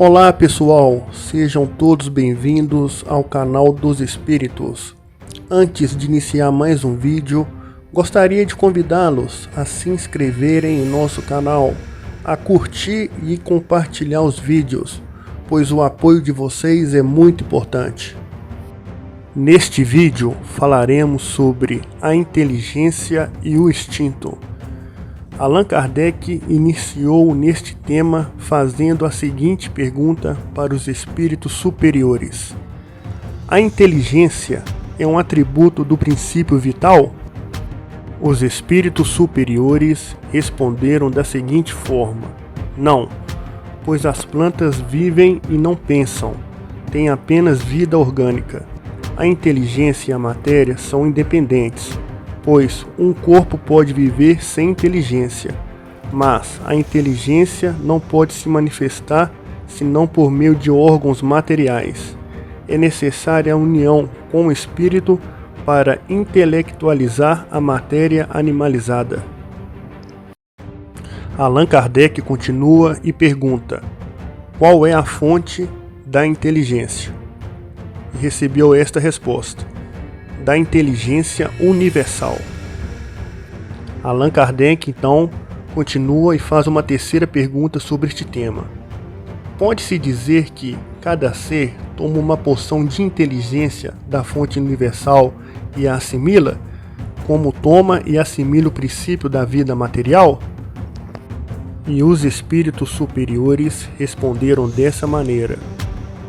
Olá pessoal, sejam todos bem-vindos ao canal dos Espíritos. Antes de iniciar mais um vídeo, gostaria de convidá-los a se inscreverem em nosso canal, a curtir e compartilhar os vídeos, pois o apoio de vocês é muito importante. Neste vídeo falaremos sobre a inteligência e o instinto. Allan Kardec iniciou neste tema fazendo a seguinte pergunta para os espíritos superiores: a inteligência é um atributo do princípio vital? Os espíritos superiores responderam da seguinte forma: não, pois as plantas vivem e não pensam, têm apenas vida orgânica. A inteligência e a matéria são independentes, pois um corpo pode viver sem inteligência, mas a inteligência não pode se manifestar senão por meio de órgãos materiais. É necessária a união com o espírito para intelectualizar a matéria animalizada. Allan Kardec continua e pergunta: qual é a fonte da inteligência? E recebeu esta resposta: da inteligência universal. Allan Kardec então continua e faz uma terceira pergunta sobre este tema: pode-se dizer que cada ser toma uma porção de inteligência da fonte universal e a assimila, como toma e assimila o princípio da vida material? E os espíritos superiores responderam dessa maneira: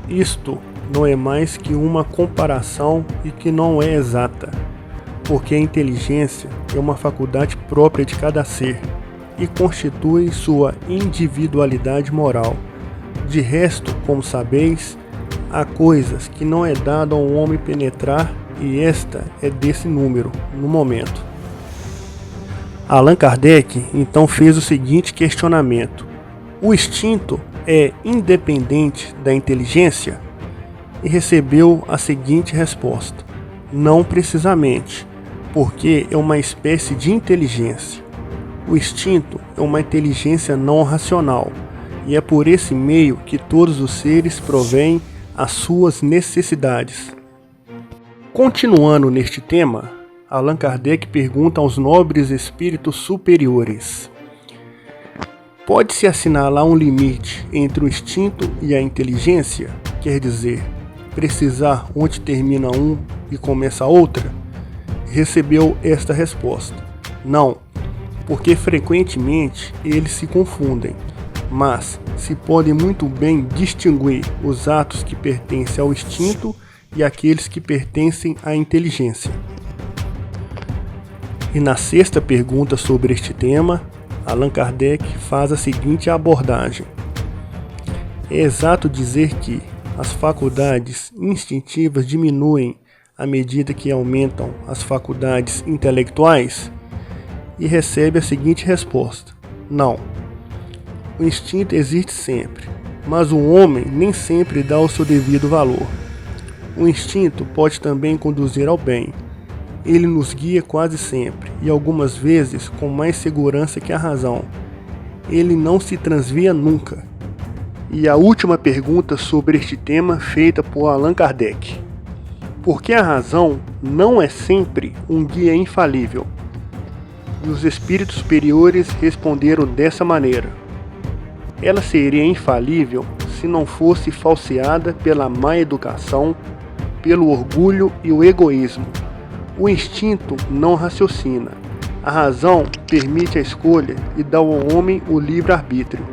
isto não é mais que uma comparação e que não é exata, porque a inteligência é uma faculdade própria de cada ser e constitui sua individualidade moral. De resto, como sabeis, há coisas que não é dado ao homem penetrar, e esta é desse número, no momento. Allan Kardec então fez o seguinte questionamento: o instinto é independente da inteligência? E recebeu a seguinte resposta: não precisamente, porque é uma espécie de inteligência. O instinto é uma inteligência não racional, e é por esse meio que todos os seres provêm as suas necessidades. Continuando neste tema, Allan Kardec pergunta aos nobres espíritos superiores: pode-se assinalar um limite entre o instinto e a inteligência? Quer dizer, precisar onde termina um e começa a outra? Recebeu esta resposta: não, porque frequentemente eles se confundem, mas se pode muito bem distinguir os atos que pertencem ao instinto e aqueles que pertencem à inteligência. E na sexta pergunta sobre este tema, Allan Kardec faz a seguinte abordagem: é exato dizer que as faculdades instintivas diminuem à medida que aumentam as faculdades intelectuais? E recebe a seguinte resposta: não. O instinto existe sempre, mas o homem nem sempre dá o seu devido valor. O instinto pode também conduzir ao bem. Ele nos guia quase sempre, e algumas vezes com mais segurança que a razão. Ele não se transvia nunca. E a última pergunta sobre este tema feita por Allan Kardec: por que a razão não é sempre um guia infalível? E os espíritos superiores responderam dessa maneira: ela seria infalível se não fosse falseada pela má educação, pelo orgulho e o egoísmo. O instinto não raciocina. A razão permite a escolha e dá ao homem o livre-arbítrio.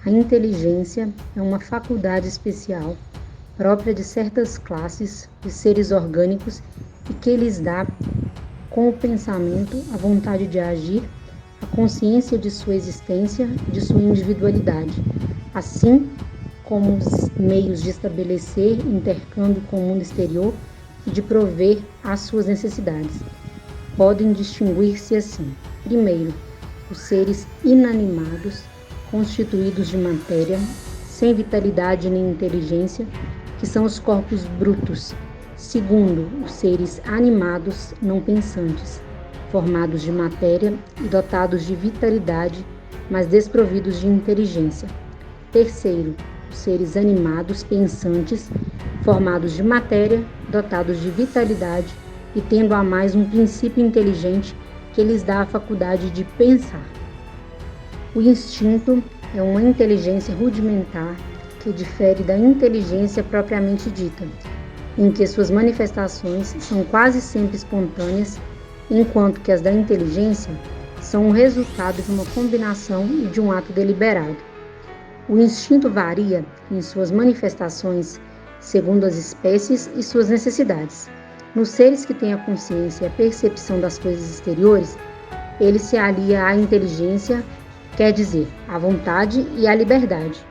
A inteligência é uma faculdade especial, própria de certas classes de seres orgânicos e que lhes dá, com o pensamento, a vontade de agir, a consciência de sua existência e de sua individualidade, assim como os meios de estabelecer intercâmbio com o mundo exterior e de prover às suas necessidades. Podem distinguir-se assim: primeiro, os seres inanimados, constituídos de matéria, sem vitalidade nem inteligência, que são os corpos brutos. Segundo, os seres animados, não pensantes, formados de matéria e dotados de vitalidade, mas desprovidos de inteligência. Terceiro, os seres animados, pensantes, formados de matéria, dotados de vitalidade e tendo a mais um princípio inteligente que lhes dá a faculdade de pensar. O instinto é uma inteligência rudimentar que difere da inteligência propriamente dita, em que suas manifestações são quase sempre espontâneas, enquanto que as da inteligência são o resultado de uma combinação e de um ato deliberado. O instinto varia em suas manifestações segundo as espécies e suas necessidades. Nos seres que têm a consciência e a percepção das coisas exteriores, ele se alia à inteligência, quer dizer, à vontade e à liberdade.